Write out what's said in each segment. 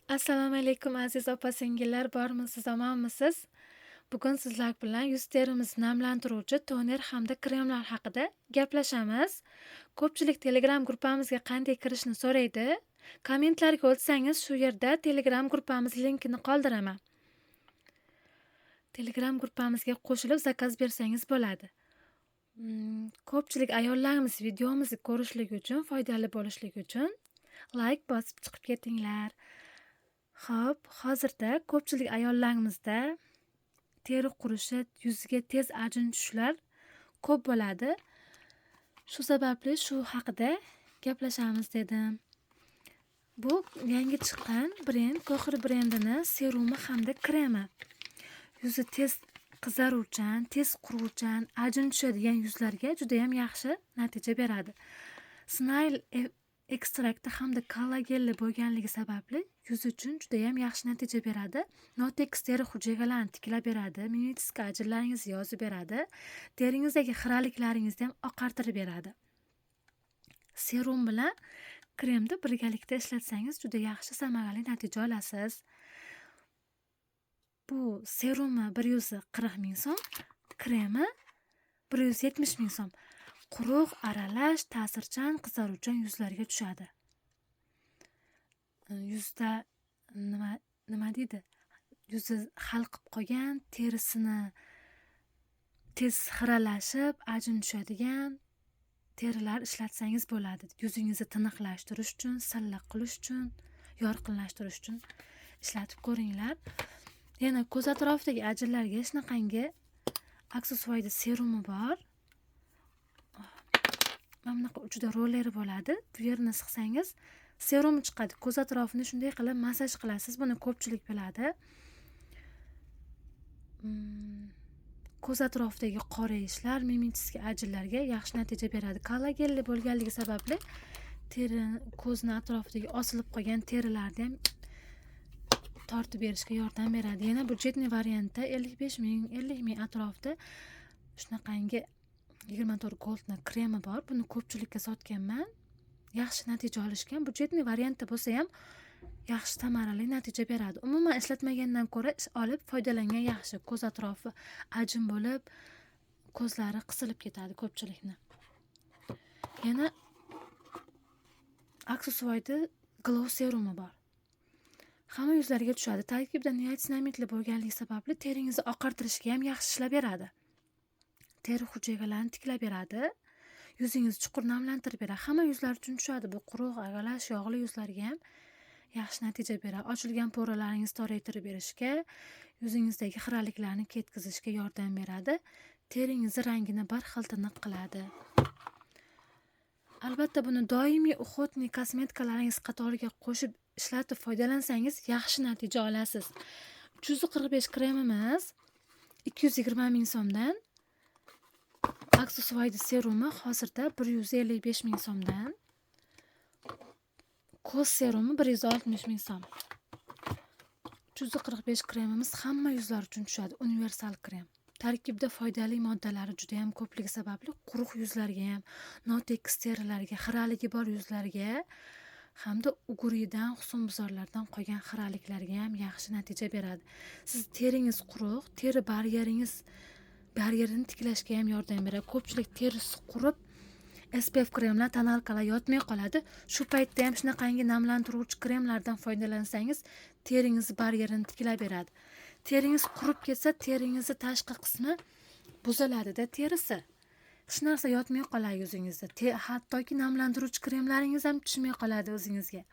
Assalomu alaykum aziz opa-singillar, bormisiz, omonmisiz? Bugun sizlar bilan yuz terimizni namlantiruvchi toner hamda kremlar haqida gaplashamiz. Ko'pchilik Telegram gruppamizga qanday kirishni so'raydi. Kommentlarga o'tsangiz, shu yerda Telegram gruppamiz linkini qoldiraman. Telegram gruppamizga qo'shilib zakaz bersangiz bo'ladi. Ko'pchilik ayollarimiz videomizni ko'rishligi uchun, foydali bo'lishligi uchun like bosib chiqib ketinglar. Xo'p, hozirda ko'pchilik ayollarimizda teri qurishi, yuziga tez ajin tushishlar ko'p bo'ladi. Shu sababli shu haqida gaplashamiz dedim. Bu yangi chiqqan brend, Coher brendini serumi hamda kremi. Yuzi tez qizaruvchan, tez quruvchan, ajin tushadigan yuzlarga juda ham yaxshi natija beradi. Snail ekstrakti hamda kollagenli bo'lganligi sababli yuz uchun juda ham yaxshi natija beradi. Notekis teri hujayralarni tiklab beradi, mimitiska ajinlaringizni yozib beradi, teringizdagi xiraliklarinizni ham oqartirib beradi. Serum bilan kremni birgalikda ishlatsangiz juda yaxshi samarali natija olasiz. Bu serumi 140 ming so'm, kremi 170 ming so'm. Quruq, aralash, ta'sirchan, qizaruvchan yuzlarga tushadi. Yuzda nima deydi? Yuzi halqib qolgan, terisini tez xiralashib, ajin tushadigan terilar ishlatsangiz bo'ladi. Yuzingizni tiniqlashtirish uchun, silliq qilish uchun, yorqinlashtirish uchun ishlatib ko'ringlar. Yana ko'z atrofidagi ajinlarga hech qanday aksessuarda serumi bor. Mana bunaqa juda rolleri bo'ladi. Bu yerni siqsangiz serum chiqadi. Ko'z atrofini shunday qilib massaj qilasiz. Buni ko'pchilik biladi. Ko'z atrofidagi qorayishlar, mimitiska ajinlarga yaxshi natija beradi. Kollagenli bo'lganligi sababli teri, ko'zni atrofidagi osilib qolgan terilarni ham tortib berishga yordam beradi. Yana budjetniy variantda 55 ming, 50 ming atrofida shunaqangi 24 goldni kremi bor. Buni ko'pchilikka sotganman. Yaxshi natija olishgan. Budjetniy variantda bo'lsa ham yaxshi samarali natija beradi. Umuman ishlatmagandan ko'ra olib foydalangan yaxshi. Ko'z atrofi ajin bo'lib, ko'zlari qisilib ketadi ko'pchilikni. Yana aksessuarda glow serumi bor. Hamma yuzlarga tushadi. Tarkibida niasinamidli bo'lganligi sababli teringizni oqartirishga ham yaxshi ishlab beradi. Teri hujayralarini tiklab beradi. Yuzingizni chuqur namlantirib beradi. Hamma yuzlar uchun tushadi. Bu quruq, aralash, yog'li yuzlarga ham yaxshi natija beradi. Ochilgan poralaringizni toraytirib berishga, yuzingizdagi xiraliklarni ketkizishga yordam beradi. Teringizni rangini bir xil tiniq qiladi. Albatta buni doimiy uxotniy kosmetikalaringiz qatoriga qo'shib ishlatib foydalansangiz yaxshi natija olasiz. 345 kremimiz 220 ming so'mdan, aksessuarda serumi hozirda 155 ming so'mdan, ko'z serumi 160 ming so'm. 345 kremimiz hamma yuzlar uchun tushadi, universal krem. Tarkibda foydali moddalari juda ham ko'pligi sababli quruq yuzlarga ham, notekis terilarga, xiraligi bor yuzlarga hamda uguridan, husnbuzarlardan qolgan xiraliklarga ham yaxshi natija beradi. Siz teringiz quruq, teri baryerini tiklashga ham yordam beradi. Ko'pchilik terisi qurib, SPF kremlar, tonalkalar yotmay qoladi. Shu paytda ham shunaqangi namlantiruvchi kremlardan foydalansangiz, teringiz baryerini tiklab beradi. Teringiz qurib ketsa, teringizni tashqi qismi buziladi-da terisi. Hech narsa yotmay qoladi yuzingizda. Hattoki namlantiruvchi kremlaringiz ham tushmay qoladi o'zingizga.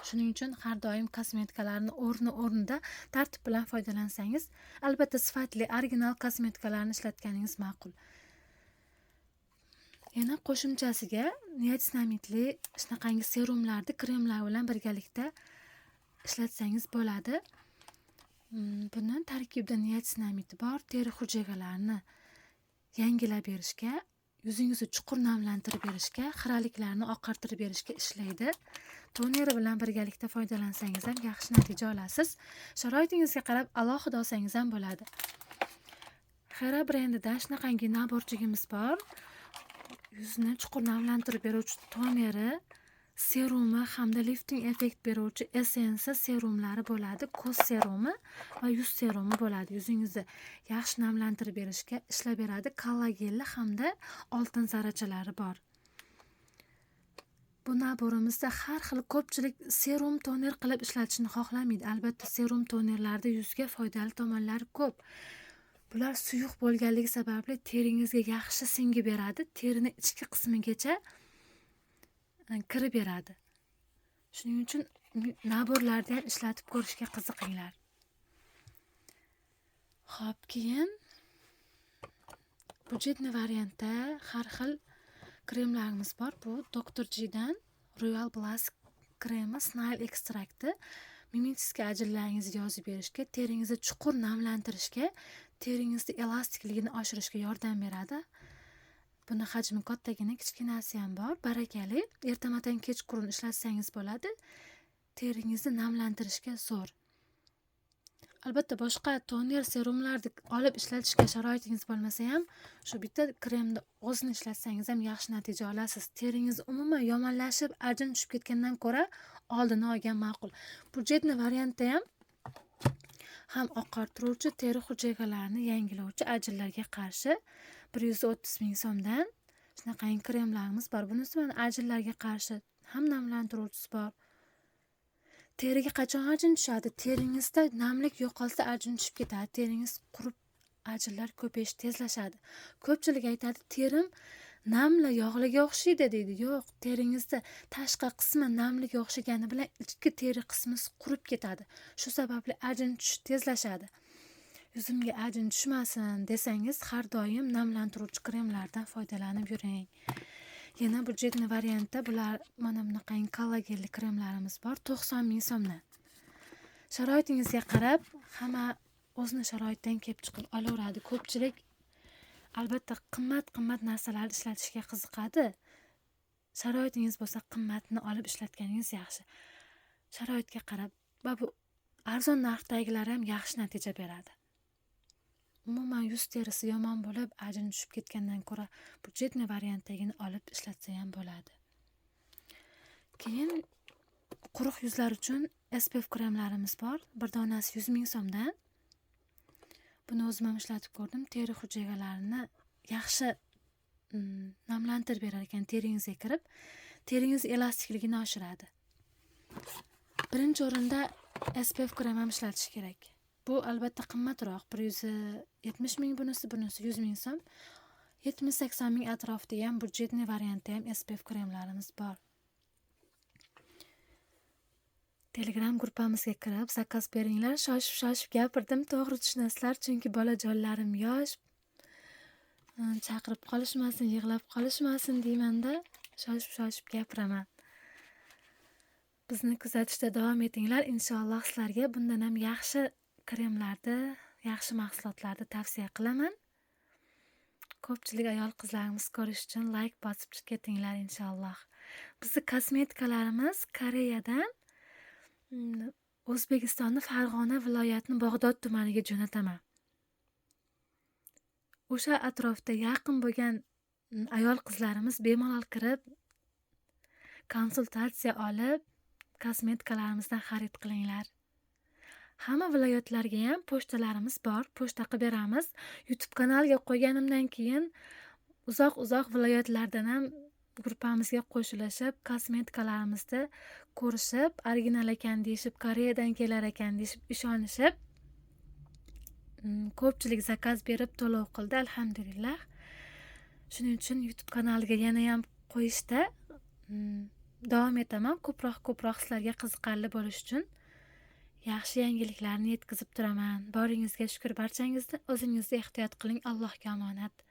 Shuning uchun har doim kosmetikalarni o'rnida tartib bilan foydalansangiz, albatta sifatli, original kosmetikalarni ishlatganingiz ma'qul. Yana qo'shimchasiga niasinamidli shunaqangi serumlarni kremlar bilan birgalikda ishlatsangiz bo'ladi. Buni tarkibida niasinamidi bor, teri hujayralarini yangilab berishga, yuzingizni chuqur namlantirib berishga, xiraliklarni oqartirib berishga ishlaydi. Toneri bilan birgalikda foydalansangiz ham yaxshi natija olasiz. Sharoitingizga qarab alohida olsangiz ham bo'ladi. Hera brendida shunaqangi naborchigimiz bor. Yuzni chuqur namlantirib beruvchi toneri serumi hamda lifting effekt beruvchi essensi serumlari bo'ladi. Ko'z serumi va yuz serumi bo'ladi. Yuzingizni yaxshi namlantirib berishga ishlab beradi. Kollagenli hamda oltin zarrachalari bor. Bu naborimizda har xil ko'pchilik serum toner qilib ishlatishni xohlamaydi. Albatta serum tonerlarda yuzga foydali tomonlari ko'p. Bular suyuq bo'lganligi sababli teringizga yaxshi singib beradi. Terini ichki qismigacha kirib beradi. Shuning uchun naborlarni ham ishlatib ko'rishga qiziqinglar. Xo'p, keyin budjetli variantda har xil kremlarimiz bor. Bu Dr. G'dan Royal Blast kremi snail ekstrakti mimический ajinlaringizni yozib berishga, teringizni chuqur namlantirishga, teringizni elastikligini oshirishga yordam beradi. Buni hajmi kattagina, kichkinasi ham bor. Barakali. Ertamadan kechqurun ishlatsangiz bo'ladi. Teringizni namlantirishga zo'r. Albatta boshqa toner serumlarni olib ishlatishga sharoitingiz bo'lmasa ham, shu bitta kremni o'zini ishlatsangiz ham yaxshi natija olasiz. Teringiz umuman yomonlashib, ajin tushib ketgandan ko'ra oldini olgan ma'qul. Budjetli variantda ham oqartiruvchi, teri hujayralarni yangilovchi, ajinlarga qarshi 130 ming so'mdan shunaqa kremlarimiz bor. Bunisi bilan ajinlarga qarshi ham namlantiruvchisi bor. Teriga qachon ajin tushadi? Teringizda namlik yo'qolsa ajin tushib ketadi. Teringiz qurib, ajinlar ko'payish tezlashadi. Ko'pchilik aytadi, terim namli yog'liga o'xshaydi deydi. Yo'q, teringizda tashqi qismi namliga o'xshagani bilan ichki teri qismi qurib ketadi. Shu sababli ajin tushish tezlashadi. Yuzimga ajin tushmasin desangiz, har doim namlantiruvchi kremlardan foydalanib yuring. Yana budjetli variantda bular mana bunaqa kollagenli kremlarimiz bor. 90 ming so'mdan. Sharoitingizga qarab, hamma o'zini sharoitidan kelib chiqib olaveradi. Ko'pchilik albatta qimmat narsalarni ishlatishga qiziqadi. Sharoitingiz bo'lsa, qimmatni olib ishlatganingiz yaxshi. Sharoitga qarab, bu arzon narxdagilar ham yaxshi natija beradi. Umuman yuz terisi yomon bo'lib, ajin tushib ketgandan ko'ra budjetli variantdagini olib ishlatsa ham bo'ladi. Keyin quruq yuzlar uchun SPF kremlarimiz bor. Bir donasi 100 ming so'mdan. Buni o'zim ham ishlatib ko'rdim. Teri hujayralarini yaxshi namlantirib berar ekan, teringizga kirib, teringiz elastikligini oshiradi. Birinchi o'rinda SPF krem ham ishlatish kerak. Bu albatta qimmatroq. 170 ming bunisi 100 ming so'm. 70-80 ming atrofida ham budjetli variantda ham SPF kremlarimiz bor. Telegram gruppamizga kirib zakaz beringlar. Shoshib gapirdim, to'g'ri tushunasizlar, chunki bolajonlarim yosh. Chaqirib qolishmasin, yig'lab qolishmasin deymanda, shoshib gapiraman. Bizni kuzatishda davom etinglar. Inshaalloh sizlarga bundan ham yaxshi kremlarni, yaxshi mahsulotlarni tavsiya qilaman. Ko'pchilik ayol qizlarimiz ko'rish uchun like bosib ketinglar inshaalloh. Bizning kosmetikalarimiz Koreyadan O'zbekistonning Farg'ona viloyatining Bog'dod tumaniga jo'nataman. O'sha atrofda yaqin bo'lgan ayol qizlarimiz bemalol kirib, konsultatsiya olib, kosmetikalarimizdan xarid qilinglar. Hamma viloyatlarga ham pochtalarimiz bor, pochta qilib beramiz. YouTube kanaliga qo'yganimdan keyin uzoq viloyatlardan ham gruppamizga qo'shilishib, kosmetikalarimizni ko'rishib, original ekan deyishib, Koreyadan kelar ekan deyishib, ishonishib, ko'pchilik zakaz berib to'lov qildi, alhamdulillah. Shuning uchun YouTube kanaliga yana ham qo'yishda davom etaman. Ko'proq sizlarga qiziqarli bo'lish uchun yaxshi yangiliklarni yetkazib turaman. Boringizga shukr barchangizda. O'zingizni ehtiyot qiling. Allohga omonat.